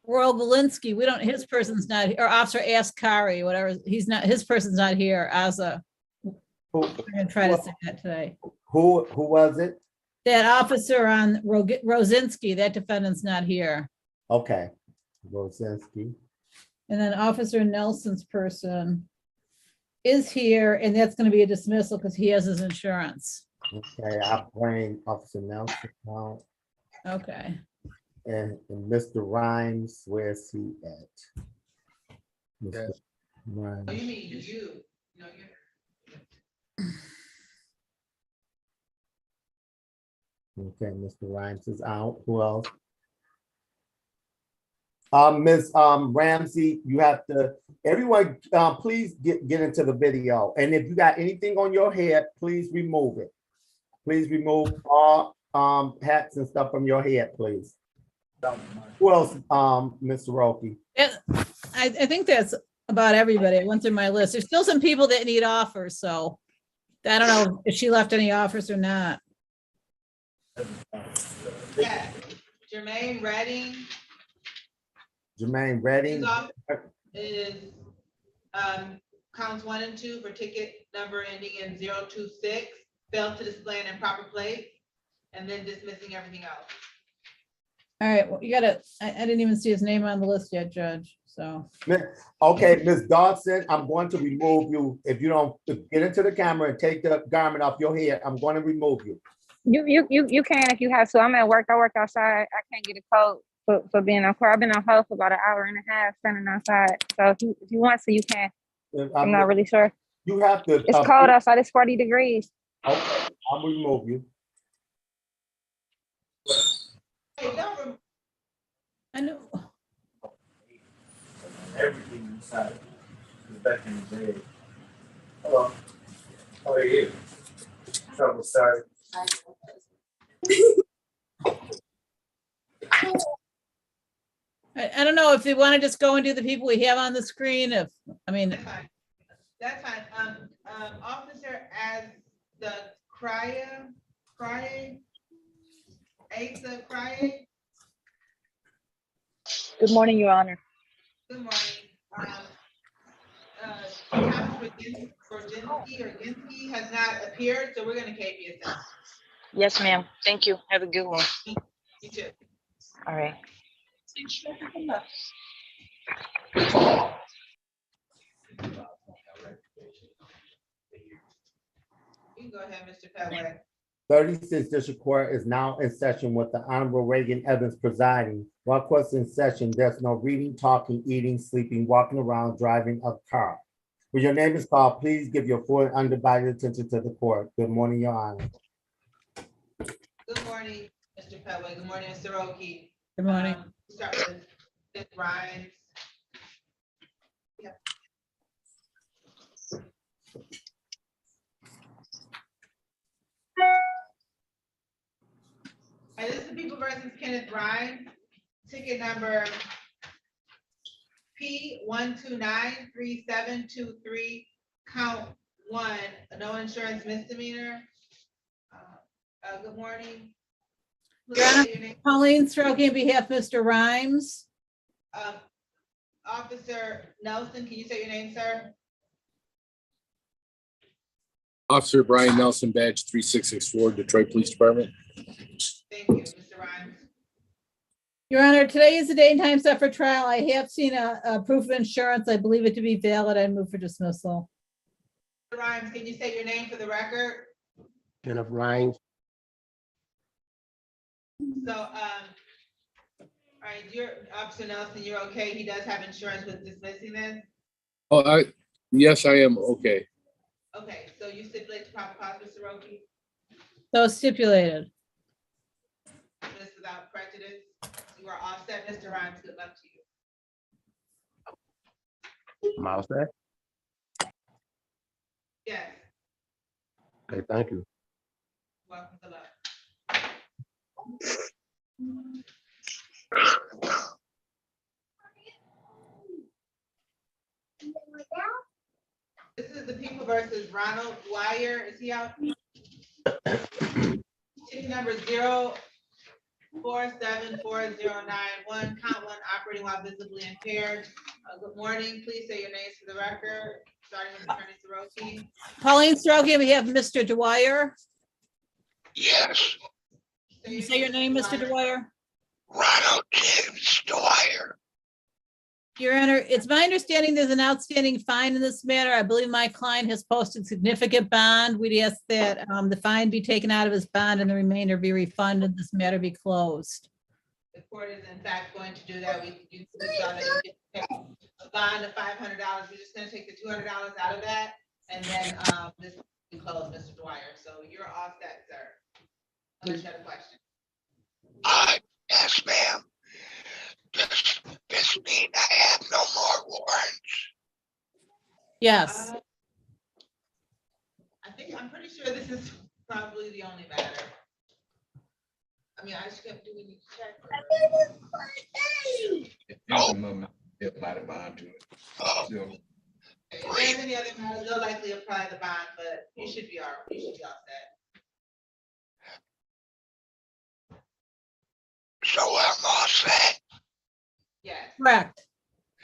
Royal Valinsky, we don't, his person's not, or Officer Askari, whatever, he's not, his person's not here as a, Who, I'm gonna try to say that today. who was it? That officer on Rosinski, that defendant's not here. Okay, Rosinski. And then Officer Nelson's person is here, and that's gonna be a dismissal because he has his insurance. Okay, I'll bring Officer Nelson out. Okay. And Mr. Rhymes, where's he at? Mr. Rhymes. Oh, you mean you? No, Okay, Mr. Rhymes is out. Who else? Ms. Ramsey, you have to, everyone, please get into the video. And if you got anything on your head, please remove it. Please remove all hats and stuff from your head, please. Who else, Mr. Roki? I think that's about everybody. I went through my list. There's still some people that need offers, so I don't know if she left any offers or not. yeah. Jermaine Redding Jermaine Redding. is counts 1 and 2 for ticket number ending in 026, failed to display an improper plate, and then dismissing everything else. All right, well, you gotta, I didn't even see his name on the list yet, Judge, so. Okay, Ms. Dodson, I'm going to remove you. If you don't get into the camera and take the garment off your head, I'm going to remove you. You can if you have to. I'm at work. I work outside. I can't get a coat for being on court. I've been on hold for about an hour and a half standing outside. So if you want to, you can. I'm not really sure. You have to. It's cold outside. It's 40 degrees. Okay, I'll remove you. Hey, don't I know. Everything inside is back in the day. Hello. How are you? Trouble started. I don't know if you want to just go and do the people we have on the screen, if, I mean, That's fine. That's fine. Officer as the Asa Crye. Good morning, Your Honor. Good morning. Thomas Roginski has not appeared, so we're gonna KP assess. Yes, ma'am. Thank you. Have a good one. You too. All right. You can go ahead, Mr. Petway. 36th District Court is now in session with the Honorable Raeigen Evans presiding. While court's in session, there's no reading, talking, eating, sleeping, walking around, driving a car. When your name is called, please give your full and undivided attention to the court. Good morning, Your Honor. Good morning, Mr. Petway. Good morning, Mr. Oki. good morning. Start with Ms. Rhymes. Yep. And this is the People versus Kenneth Rhymes, ticket number P1293723, count 1, no insurance misdemeanor. Good morning. Your Honor, Your name? Pauline Strokey on behalf of Mr. Rhymes. Officer Nelson, can you say your name, sir? Officer Brian Nelson, badge 3664, Detroit Police Department. Thank you, Mr. Rhymes. Your Honor, today is the day and time set for trial. I have seen a proof of insurance. I believe it to be valid. I move for dismissal. Mr. Rhymes, can you say your name for the record? Kenneth Rhymes. So, all right, you're Officer Nelson, you're okay. He does have insurance with dismissing this. Oh, yes, I am. Okay. Okay, so you stipulate the proper cause, Mr. Roki, So stipulated. this without prejudice. You are all set, Mr. Rhymes. Good luck to you. Am I all set? Yes, Okay, thank you. welcome to luck. This is the People versus Ronald Dwyer. Is he out? Ticket number 0. 7474091, count one, operating while visibly impaired. Good morning, please say your names for the record, starting with Attorney Soroki. Pauline Stroke, we have Mr. Dwyer. Yes, Can you say your name, Mr. Dwyer? Ronald James Dwyer. Your Honor, it's my understanding there's an outstanding fine in this matter. I believe my client has posted significant bond. We'd ask that the fine be taken out of his bond and the remainder be refunded. This matter be closed. The court is in fact going to do that. We saw that you get a bond of $500. We're just gonna take the $200 out of that, and then this will be closed, Mr. Dwyer. So you're all set, sir. Unless you have a question. Yes, ma'am. Does this mean I have no more warrants? Yes. I'm pretty sure this is probably the only matter. I mean, I just kept doing these checks. Apply the bond to it. Oh, If there's any other matters, they'll likely apply the bond, but you should be all set. so I'm all set. Yes. Correct.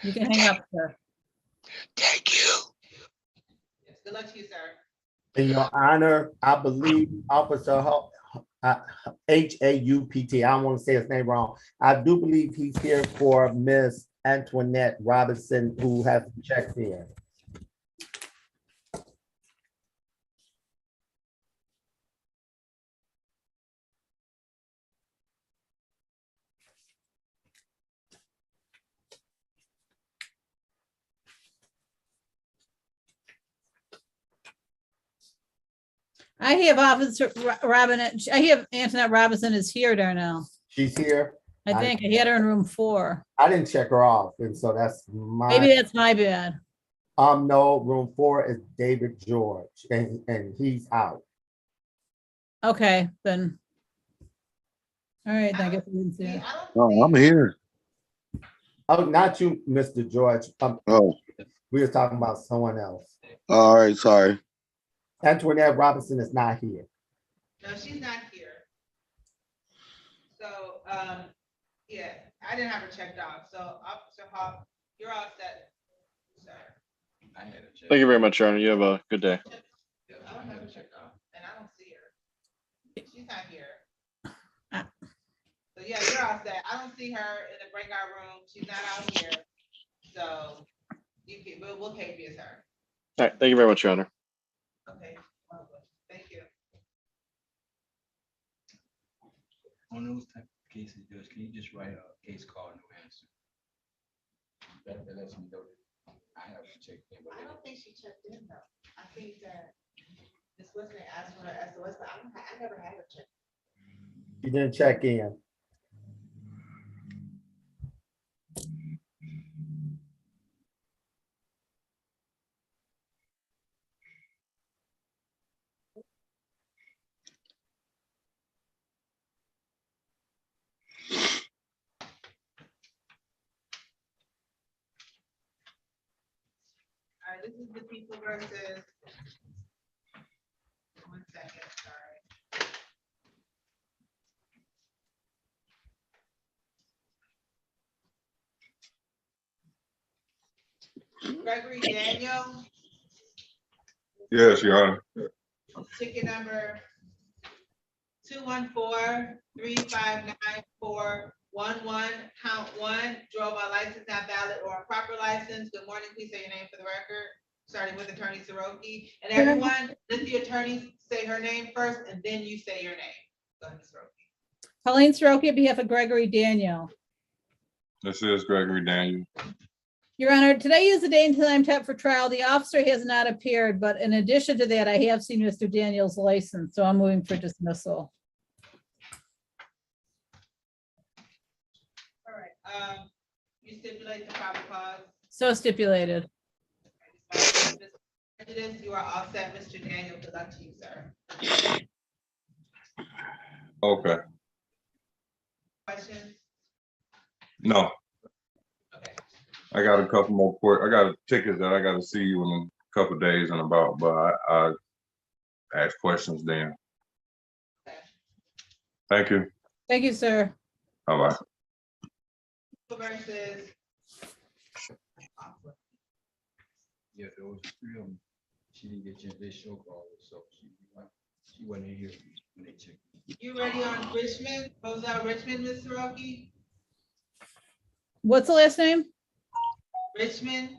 You can hang up, sir. Thank you. Yes. Good luck to you, sir. In your honor, I believe Officer H-A-U-P-T, I don't want to say his name wrong. I do believe he's here for Miss Antoinette Robinson, who has checked in. I have Officer Robin, I have Antoinette Robinson is here, Darnell. She's here. I think I had her in room 4. I didn't check her off, and so that's my. Maybe that's my bad. No, room 4 is David George, and he's out. Okay, then. All right, I guess we didn't see it. Oh, I'm here. Oh, not you, Mr. George. Oh, We were talking about someone else. all right, sorry. Antoinette Robinson is not here. No, she's not here. So, yeah, I didn't have her checked off. So, Officer Hawk, you're all set, sir. Thank you very much, Your Honor. You have a good day. I don't have her checked off, and I don't see her. She's not here. So, yeah, you're all set. I don't see her in the breakout room. She's not out here. So, we'll take you as her. All right. Thank you very much, Your Honor. Okay. Thank you. On those type of cases, Judge, can you just write a case call, no answer? That lets me know that I have to check in. I don't think she checked in though. I think that Ms. Weston asked for her SOS, but I never had her check. She didn't check in. All right, this is the people versus. One second, sorry. Gregory Daniel, Yes, Your Honor. ticket number 214-359-411, count 1, drove a license not valid or improper license. Good morning, please say your name for the record, starting with Attorney Soroki. And everyone, let the attorney say her name first, and then you say your name. Go ahead, Ms. Soroki. Pauline Soroki, on behalf of Gregory Daniel. This is Gregory Daniel. Your Honor, today is the day and time set for trial. The officer has not appeared, but in addition to that, I have seen Mr. Daniel's license, so I'm moving for dismissal. All right, you stipulate the proper cause. So stipulated. You are all set, Mr. Daniel. Good luck to you, sir. Okay. Questions? No, Okay. I got a couple more I got a ticket that I got to see you in a couple of days and about, but I ask questions then. Okay. Thank you. Thank you, sir. Bye-bye. Versus, Yeah, there was three of them. She didn't get their show call, so she wasn't here when they checked. you ready on Richmond, Roselle Richmond, Ms. Soroki? What's the last name? Richmond,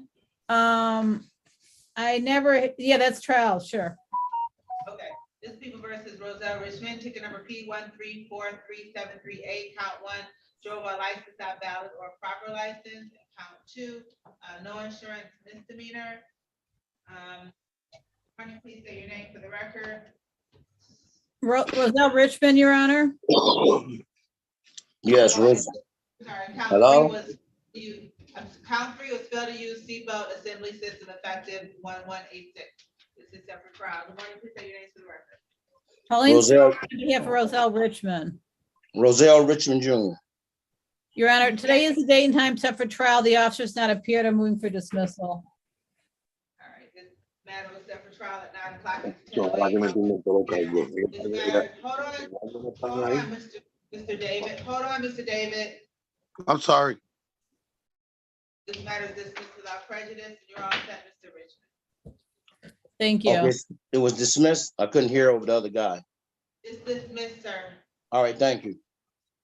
I never, yeah, that's trial, sure. okay. This People versus Roselle Richmond, ticket number P1343738, count one, drove a license not valid or proper license, and count two, no insurance misdemeanor. Can you please say your name for the record? Roselle Richmond, Your Honor? Yes, Rose. Sorry, count Hello? three was count three was failed to use seatbelt assembly system effective 1186. This is separate trial. Good morning, please say your names for the record. Pauline Roselle, Soroki, on behalf of Roselle Richmond. Roselle Richmond Jr. Your Honor, today is the date and time set for trial. The officer's not appeared. I'm moving for dismissal. All right, this matter was set for trial at 9 o'clock. This matter, hold on, Mr. David. Hold on, Mr. David. I'm sorry. This matter is dismissed without prejudice, and you're all set, Mr. Richmond. Thank you. Okay, it was dismissed. I couldn't hear over the other guy. It's dismissed, sir. All right, thank you.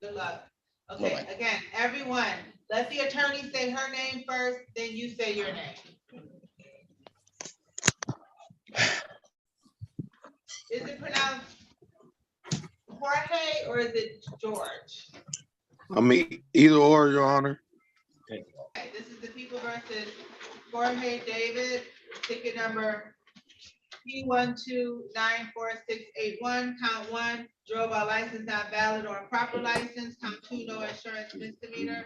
Good luck. Okay, Bye-bye. again, everyone, let the attorney say her name first, then you say your name. Is it pronounced Jorge or is it George? I mean, either or, Your Honor. Okay, this is the People versus Jorge David, ticket number P1294681, count one, drove a license not valid or improper license, count two, no insurance misdemeanor.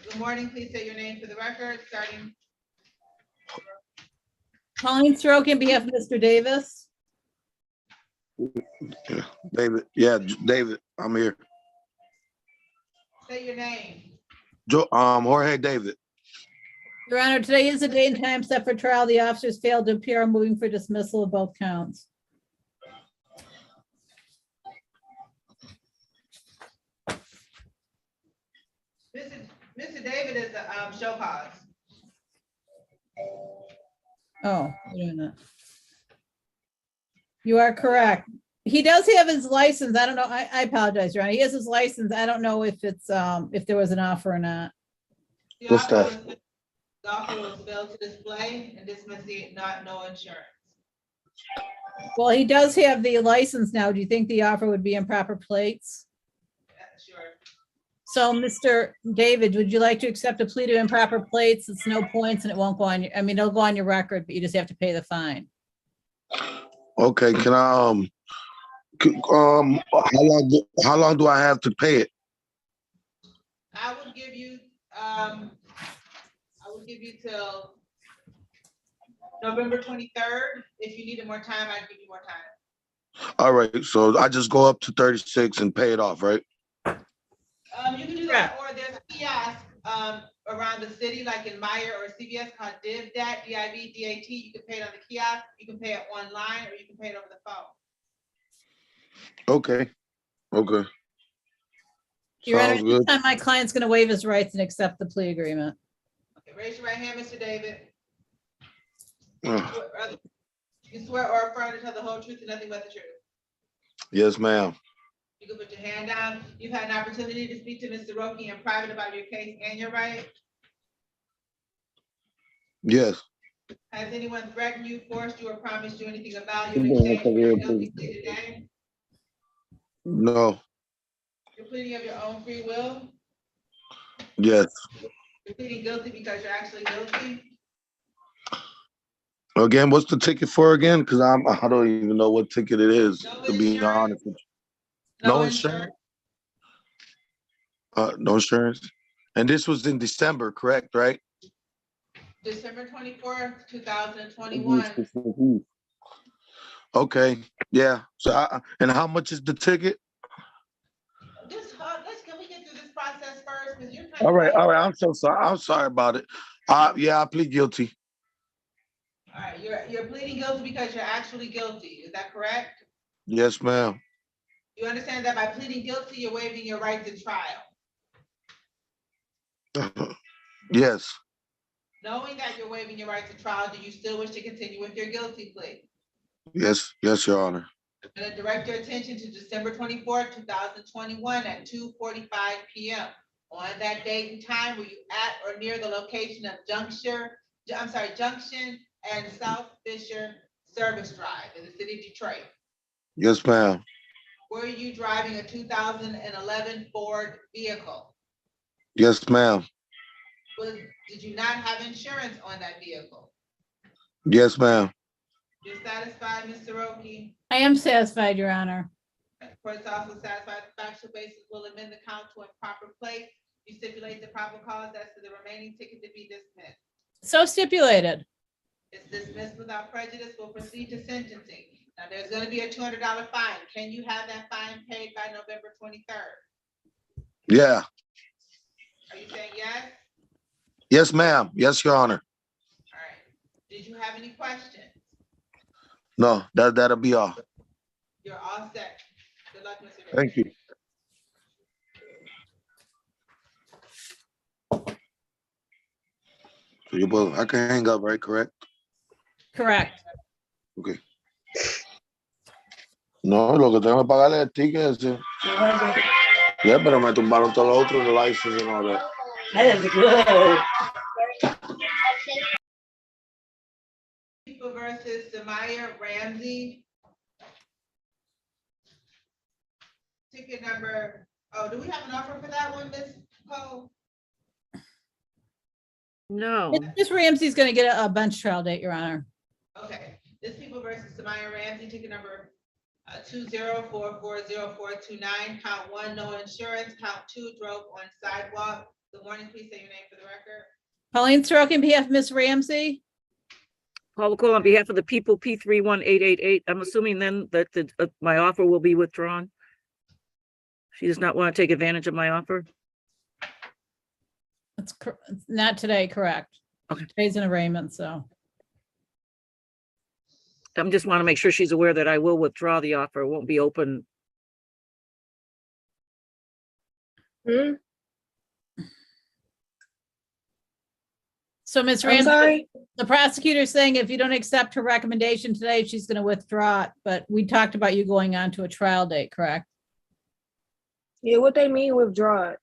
Good morning, please say your name for the record, starting. Pauline Soroki, on behalf of Mr. Davis. David, yeah, David, I'm here. Say your name. Jorge David. Your Honor, today is the date and time set for trial. The officers failed to appear. I'm moving for dismissal of both counts. Mr. David is a show cause. Oh, wait a minute. You are correct. He does have his license. I don't know. I apologize, Your Honor. He has his license. I don't know if it's, if there was an offer or not. What's that? The offer was failed to display and dismiss the no insurance. Well, he does have the license now. Do you think the offer would be improper plates? Yeah, sure. So, Mr. David, would you like to accept a plea to improper plates? It's no points and it won't go on your, I mean, it'll go on your record, but you just have to pay the fine. Okay, can I, how long do I have to pay it? I would give you till November 23rd. If you needed more time, I'd give you more time. All right, so I just go up to 36 and pay it off, right? You can do that, or there's kiosks around the city, like in Meyer or CVS called DivDat, D-I-V-D-A-T. You can pay it on the kiosk, you can pay it online, or you can pay it over the phone. Okay, okay. Your Honor, Sounds good. this time my client's going to waive his rights and accept the plea agreement. Okay, raise your right hand, Mr. David. Uh, You swear or affirm to tell the whole truth and nothing but the truth. Yes, ma'am. You can put your hand down. You've had an opportunity to speak to Mr. Roki in private about your case and your right. Yes. Has anyone threatened you, forced you, or promised you anything about you in exchange for your guilty plea today? No. You're pleading of your own free will? Yes. You're pleading guilty because you're actually guilty? Again, what's the ticket for again? Because I don't even know what ticket it is, No to be insurance? honest with you. No insurance? No insurance? And this was in December, correct, right? December 24th, 2021. Okay, yeah. So, and how much is the ticket? Can we get through this process first? Because you're kind All of right, like- I'm so sorry. I'm sorry about it. Yeah, I plead guilty. All right, you're pleading guilty because you're actually guilty. Is that correct? Yes, ma'am. You understand that by pleading guilty, you're waiving your right to trial. Yes, Knowing that you're waiving your right to trial, do you still wish to continue with your guilty plea? yes, Your Honor. I'm gonna direct your attention to December 24th, 2021 at 2:45 PM. On that date and time, were you at or near the location of Junction and South Fisher Service Drive in the city of Detroit? Yes, ma'am. Were you driving a 2011 Ford vehicle? Yes, ma'am. Did you not have insurance on that vehicle? Yes, ma'am. You're satisfied, Ms. Siroki? I am satisfied, Your Honor. Court is also satisfied the factual basis will amend the count to improper plate. You stipulate the proper cause as to the remaining ticket to be dismissed. So stipulated. It's dismissed without prejudice. We'll proceed to sentencing. Now, there's gonna be a $200 fine. Can you have that fine paid by November 23rd? Yeah. Are you saying yes? Yes, ma'am. Yes, Your Honor. All right. Did you have any questions? No, that'll be all. You're all set. Good luck, Mr. Davis. Thank you. I can hang up, right? Correct? Correct. Okay. No, lo que tengo que pagarle el ticket ese. Yeah, pero me tumbaron todos los otros, the license and all that. That is good. People versus Samaya Ramsey. Ticket number, oh, do we have an offer for that one, Ms. Cole? No. Ms. Ramsey's gonna get a bench trial date, Your Honor. Okay, this People versus Samaya Ramsey, ticket number 204400429, count 1, no insurance, count 2, drove on sidewalk. Good morning, please say your name for the record. Pauline Soroka on behalf of Ms. Ramsey. Paula Cole on behalf of the people, P31888. I'm assuming then that my offer will be withdrawn. She does not want to take advantage of my offer. It's not today, correct? Okay. Today's an arraignment, so. I just want to make sure she's aware that I will withdraw the offer. It won't be open. So Ms. I'm Ramsey, sorry. the prosecutor's saying if you don't accept her recommendation today, she's gonna withdraw it, but we talked about you going on to a trial date, correct? Yeah, what they mean withdraw it?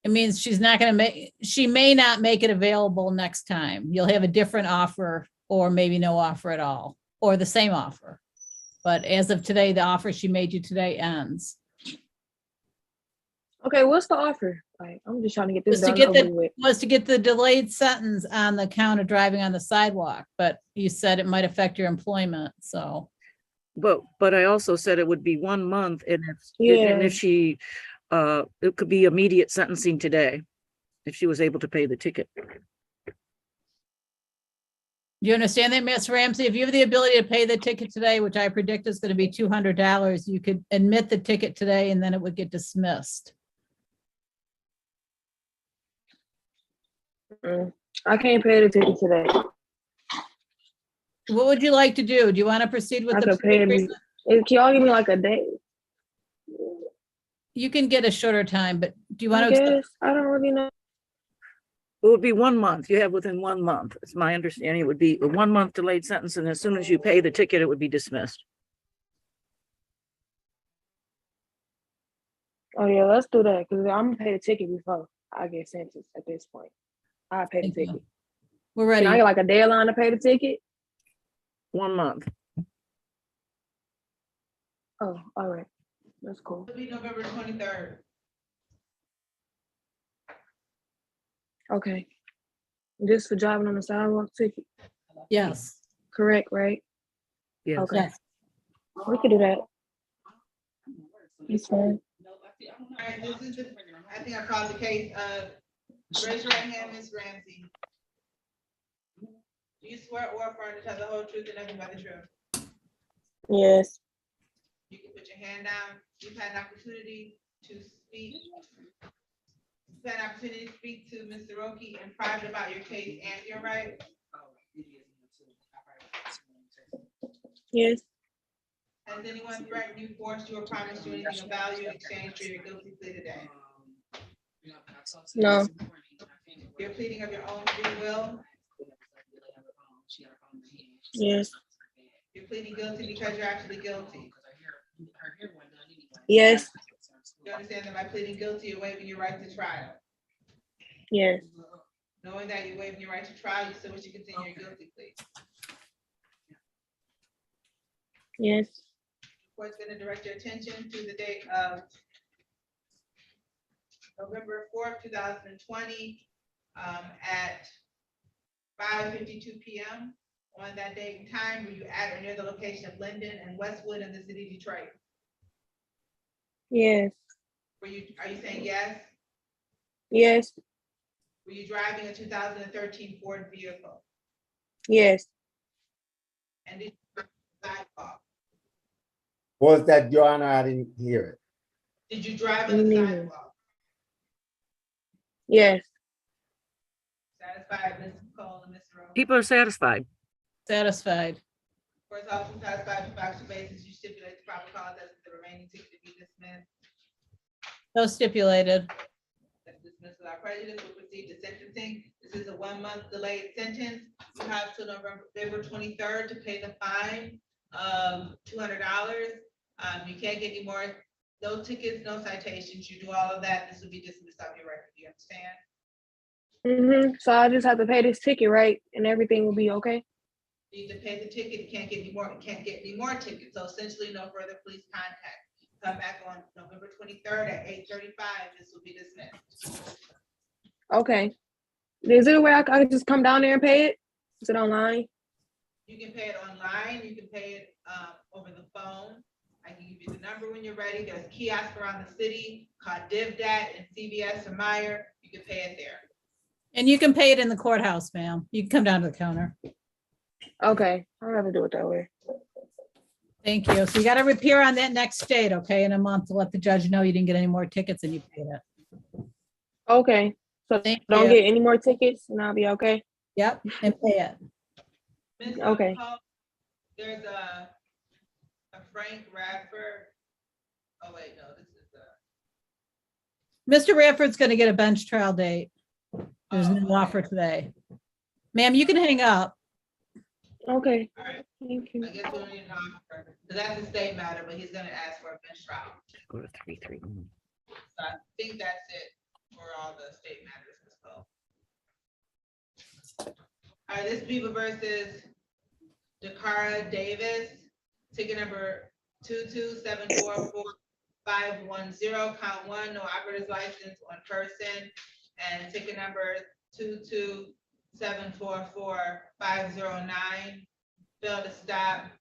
It means she's not gonna she may not make it available next time. You'll have a different offer or maybe no offer at all, or the same offer. But as of today, the offer she made you today ends. Okay, what's the offer? Like, I'm just trying to get this Was to done get over with. was to get the delayed sentence on the count of driving on the sidewalk, but you said it might affect your employment, so. But I also said it would be 1 month, and Yeah. if she, it could be immediate sentencing today, if she was able to pay the ticket. Do you understand that, Ms. Ramsey? If you have the ability to pay the ticket today, which I predict is going to be $200, you could admit the ticket today and then it would get dismissed. I can't pay the ticket today. What would you like to do? Do you want to proceed with I the could pay plea it. Can y'all give me like a day? You can get a shorter time, but do you I want to accept? guess. I don't really know. It would be 1 month. You have within 1 month. It's my understanding. It would be a 1 month delayed sentence, and as soon as you pay the ticket, it would be dismissed. Oh yeah, let's do that because I'm gonna pay the ticket before I get sentenced. At this point, I pay the Thank you. ticket. We're Can I ready. get like a deadline to pay the ticket? 1 month. Oh, all right, that's cool. It'll be November 23rd. Okay, just for driving on the sidewalk ticket, Yes. correct? Right? Yes. Okay, Yes. we could do that. It's fine. All right, this is the, I think I called the case of, raise your right hand, Ms. Ramsey. Do you swear or affirm to tell the whole truth and nothing but the truth? Yes. You can put your hand down. You've had an opportunity to speak. You've had an opportunity to speak to Mr. Roki in private about your case and your rights. Yes. Has anyone threatened you, forced you, or promised you anything of value in exchange for your guilty plea today? No. You're pleading of your own free will. Yes. You're pleading guilty because you're actually guilty. Yes. You understand that by pleading guilty, you're waiving your right to trial. Yes. Knowing that you're waiving your right to trial, you still wish to continue your guilty plea. Yes. Court's gonna direct your attention to the date of November 4th, 2020, at 5:52 p.m. On that date and time, were you at or near the location of Linden and Westwood in the city of Detroit? Yes. Are you saying yes? Yes. Were you driving a 2013 Ford vehicle? Yes. And did you drive on the sidewalk? Was that, Your Honor? I didn't hear it. Did you drive on the Me neither. sidewalk? Yes. Satisfied, Ms. Cole and Mr. Rowe? People are satisfied. Satisfied. First off, satisfied with factual basis, you stipulate the proper cause as to the remaining ticket to be dismissed. So stipulated. That's dismissed without prejudice. We'll proceed to sentencing. This is a 1-month delayed sentence. You have till November 23rd to pay the fine of $200. You can't get any more, no tickets, no citations. You do all of that, this will be dismissed off your record. Do you understand? So I just have to pay this ticket, right? And everything will be okay? You need to pay the ticket. You can't get any more, tickets. So essentially, no further police contact. Come back on November 23rd at 8:35. This will be dismissed. Okay. Is it a way I can just come down there and pay it? Is it online? You can pay it online. You can pay it over the phone. I can give you the number when you're ready. There's kiosks around the city called DivDat and CVS and Meyer. You can pay it there. And you can pay it in the courthouse, ma'am. You can come down to the counter. Okay. I'll have to do it that way. Thank you. So you got to appear on that next date, okay, in a month to let the judge know you didn't get any more tickets and you paid it. Okay. So Thank don't you. get any more tickets and I'll be okay? Yep, and pay it. Ms. Okay. Cole, there's a Frank Radford. Oh, wait, no, this is Mr. Radford's going to get a bench trial date. There's no okay. offer today. Ma'am, you can hang up. Okay. All right. Thank you. I guess we don't need an offer. So that's a state matter, but he's gonna ask for a bench trial. Go to 331. So I think that's it for all the state matters, Ms. Cole. All right, this Beaver versus Dakara Davis, ticket number 22744-510, count 1, no operator's license on person, and ticket number 22744-509, failed to stop.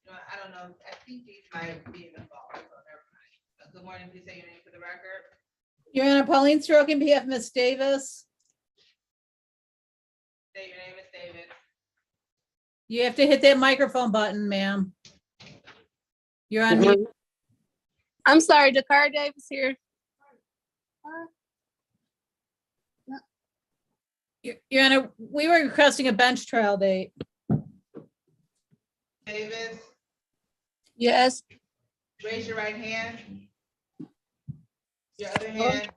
I don't know, I think these might be involved, so never mind. Good morning, please say your name for the record. Your Honor, Pauline Sorokin, behalf of Ms. Davis. Say your name is David. You have to hit that microphone button, ma'am. You're on mute. I'm sorry, Dakar Davis here. Your Honor, we were requesting a bench trial date. Davis, Yes. raise your right hand. Your other hand.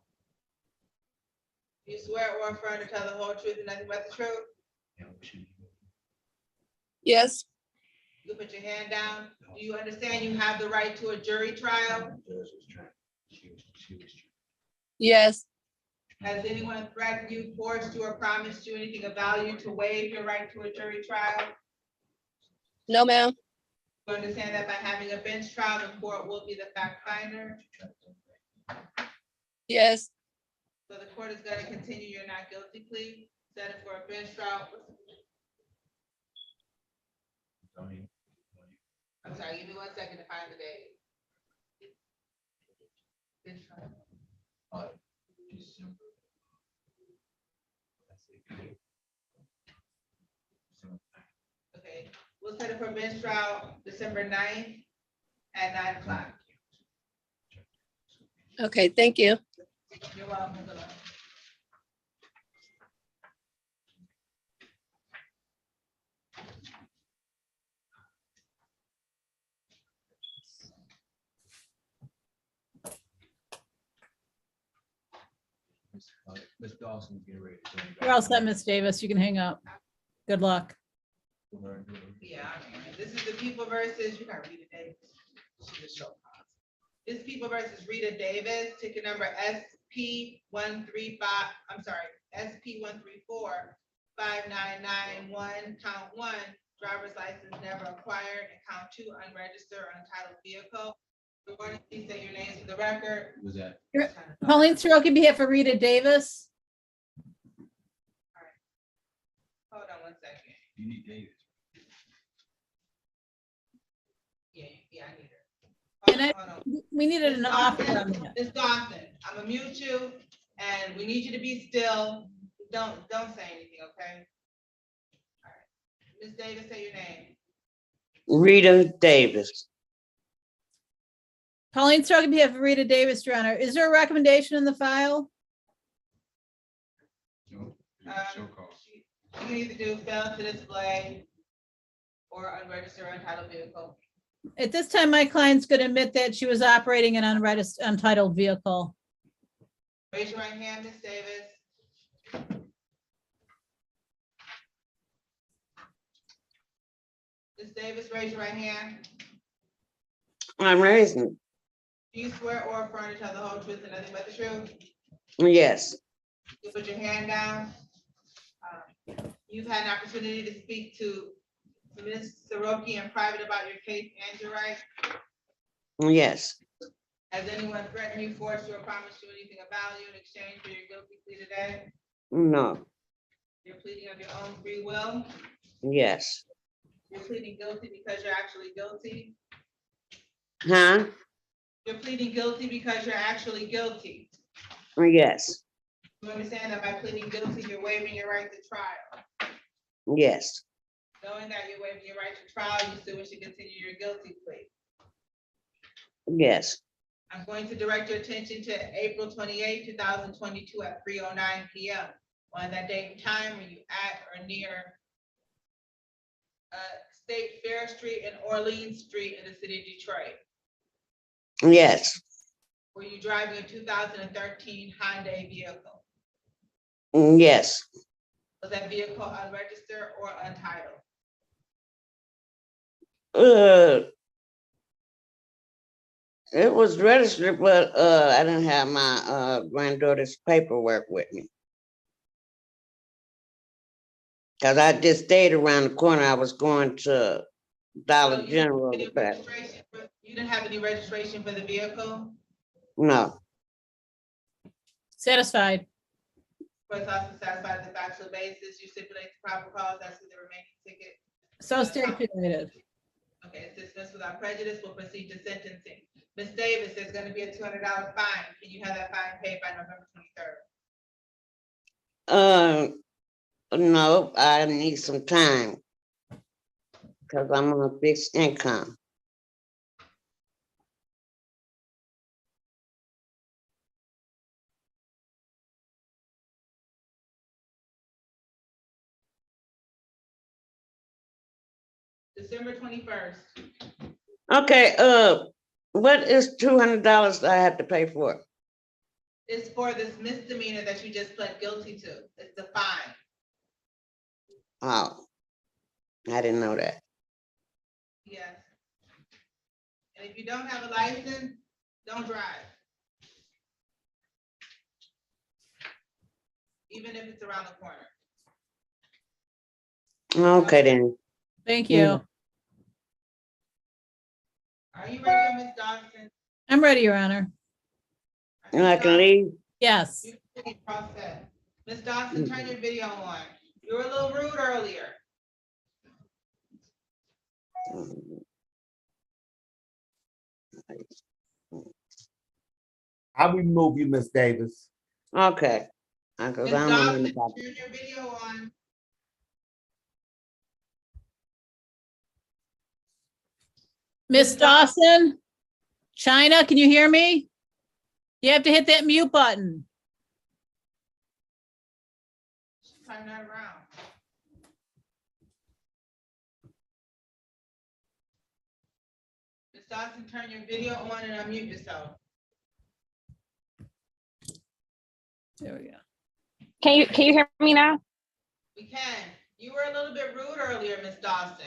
You swear or affirm to tell the whole truth and nothing but the truth? Yes. You put your hand down. Do you understand you have the right to a jury trial? Yes. Has anyone threatened you, forced you, or promised you anything of value to waive your right to a jury trial? No, ma'am. You understand that by having a bench trial, the court will be the fact finder? Yes. So the court is going to continue your not guilty plea, set it for a bench trial. I'm sorry, give me 1 second to find the date. Bench trial. Okay, we'll set it for bench trial December 9th at 9 o'clock. Okay, thank you. You're welcome. Good luck. Ms. Dawson's getting ready to join. You're all set, Miss Davis. You can hang up. Good luck. Yeah, this is the people versus, you gotta read it, Davis. This people versus Rita Davis, ticket number SP 135, I'm sorry, SP 1345991, count 1, driver's license never acquired, and count 2, unregistered or untitled vehicle. Good morning, please say your names for the record. Was that? Pauline Soroki, be here for Rita Davis. Hold on one second. You need Davis. Yeah, I need her. And we needed an offer on that. Ms. Dawson, I'm gonna mute you, and we need you to be still. Don't say anything, okay? All right. Ms. Davis, say your name. Rita Davis. Pauline Soroki, be here for Rita Davis, Your Honor. Is there a recommendation in the file? No. Show cause. You can either do fail to display or unregistered or untitled vehicle. At this time, my client's going to admit that she was operating an unregistered, untitled vehicle. Raise your right hand, Ms. Davis. Ms. Davis, raise your right hand. I'm raising. Do you swear or affirm to tell the whole truth and nothing but the truth? Yes. You put your hand down. You've had an opportunity to speak to Ms. Soroki in private about your case and your right. Yes. Has anyone threatened you, forced you, or promised you anything of value in exchange for your guilty plea today? No. You're pleading of your own free will. Yes. You're pleading guilty because you're actually guilty. Huh? You're pleading guilty because you're actually guilty. Yes. You understand that by pleading guilty, you're waiving your right to trial. Yes. Knowing that you're waiving your right to trial, you still wish to continue your guilty plea. Yes. I'm going to direct your attention to April 28, 2022 at 3:09 p.m. On that date and time, were you at or near State Fair Street and Orleans Street in the city of Detroit? Yes. Were you driving a 2013 Hyundai vehicle? Yes. Was that vehicle unregistered or untitled? It was registered, but I didn't have my granddaughter's paperwork with me. Cause I just stayed around the corner. I was going to Dollar So you General. didn't have any registration you didn't have any registration for the vehicle? No. Satisfied. First officer satisfied the factual basis, you stipulate the proper cause as to the remaining ticket. So stipulated. Okay, it's dismissed without prejudice. We'll proceed to sentencing. Ms. Davis, there's going to be a $200 fine. Can you have that fine paid by November 23rd? No, I need some time. Cause I'm on a fixed income. December 21st. Okay, what is $200 I have to pay for? It's for this misdemeanor that you just pled guilty to. It's the fine. Oh, I didn't know that. Yes. And if you don't have a license, don't drive. Even if it's around the corner. Okay then. Thank you. Are you ready, Ms. Dawson? I'm ready, Your Honor. I can leave? Yes. Ms. Dawson, turn your video on. You were a little rude earlier. I'll remove you, Miss Davis. Okay. Ms. Cause Dawson, turn your video on. Miss Dawson? China, can you hear me? You have to hit that mute button. Turn that around. Ms. Dawson, turn your video on and unmute yourself. There we go. Can you hear me now? We can. You were a little bit rude earlier, Ms. Dawson.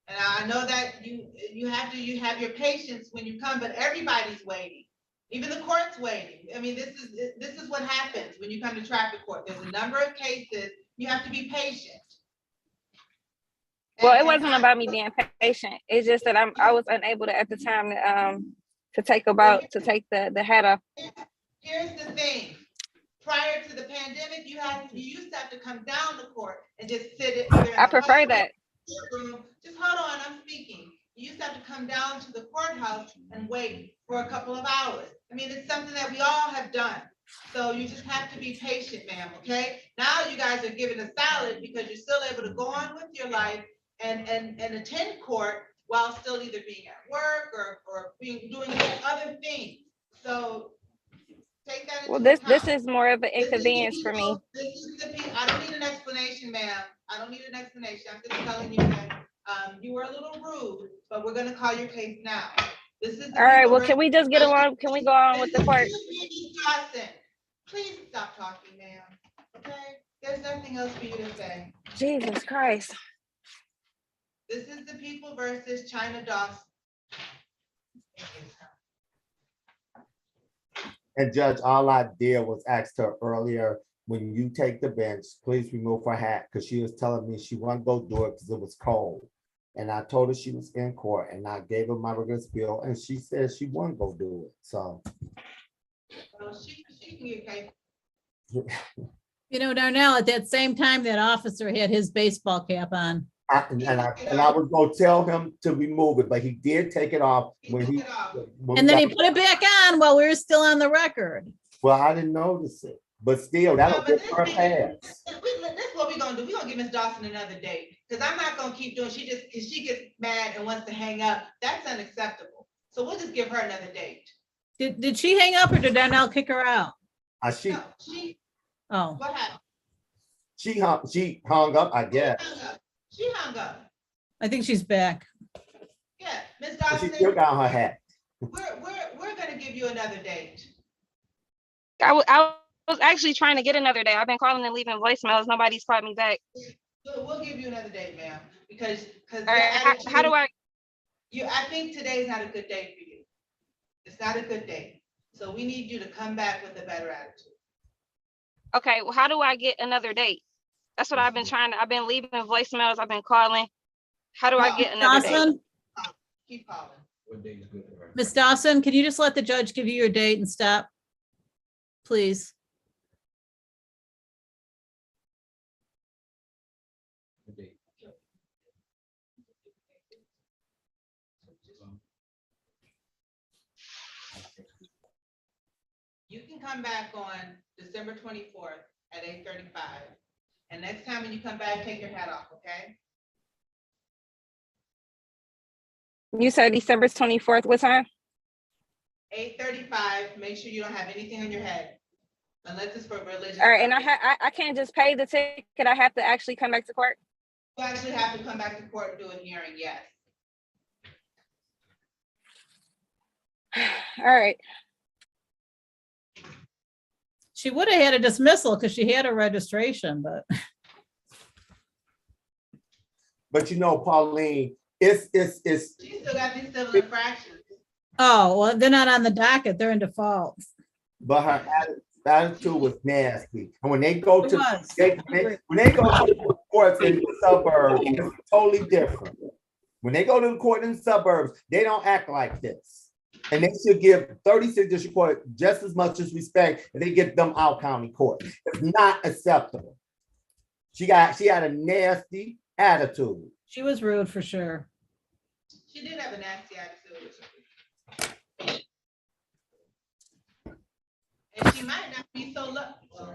And I know that you have your patience when you come, but everybody's waiting. Even the court's waiting. I mean, this is what happens when you come to traffic court. There's a number of cases. You have to be patient. Well, it And wasn't about me being patient. It's just that I was unable to at the time to take the hat off. Here's the thing. Prior to the pandemic, you used to have to come down to court and just sit it. I prefer that. Just hold on, I'm speaking. You used to have to come down to the courthouse and wait for a couple of hours. I mean, it's something that we all have done. So you just have to be patient, ma'am, okay? Now you guys are given a salad because you're still able to go on with your life and attend court while still either being at work or doing other things. So take that into Well, this account. is more of an inconvenience for me. I don't need an explanation, ma'am. I don't need an explanation. I'm just telling you that you were a little rude, but we're gonna call your case now. This is All right, well, can we just get along? Can we go on with the court? Please stop talking, ma'am. Okay? There's nothing else for you to say. Jesus Christ. This is the people versus China Dawson. And Judge, all I did was ask her earlier, when you take the bench, please remove her hat, because she was telling me she wasn't go do it because it was cold. And I told her she was in court, and I gave her my regular spiel, and she said she wouldn't go do it, so. Well, she can get paid. You know, Darnell, at that same time, that officer had his baseball cap on. And I was gonna tell him to remove it, but he did take it off when he. And then he put it back on while we were still on the record. Well, I didn't notice it, but still, that'll get her pass. This is what we're gonna do. We're gonna give Ms. Dawson another date, because I'm not gonna keep doing, if she gets mad and wants to hang up, that's unacceptable. So we'll just give her another date. Did she hang up or did Darnell kick her out? No, she, Oh, what happened? She hung up, I guess. She hung up. I think she's back. Yeah, Ms. But she Dawson, still got her hat. we're gonna give you another date. I was actually trying to get another day. I've been calling and leaving voicemails. Nobody's called me back. We'll give you another date, ma'am, because. All right, how do I? I think today's not a good day for you. It's not a good day. So we need you to come back with a better attitude. Okay, well, how do I get another date? That's what I've been trying to. I've been leaving voicemails. I've been calling. How do I get another date? Dawson, Keep calling. What day is good for her? Miss Dawson, can you just let the judge give you your date and stop? Please. What day? You can come back on December 24th at 8:35. And next time when you come back, take your hat off, okay? You said December 24th. What time? 8:35. Make sure you don't have anything on your head. Unless it's for religious. All right, and I can't just pay the ticket. I have to actually come back to court. You actually have to come back to court and do a hearing, yes. All right. She would have had a dismissal because she had a registration, but. But you know, Pauline, it's. She still got these civil infractions. Oh, well, they're not on the docket. They're in default. But her attitude was nasty. And when they go It to, was. when they go to the courts in the suburbs, it's totally different. When they go to the court in the suburbs, they don't act like this. And they should give 36 district court just as much as respect as they get them out county court. It's not acceptable. She had a nasty attitude. She was rude for sure. She did have a nasty attitude. And she might not be so lucky.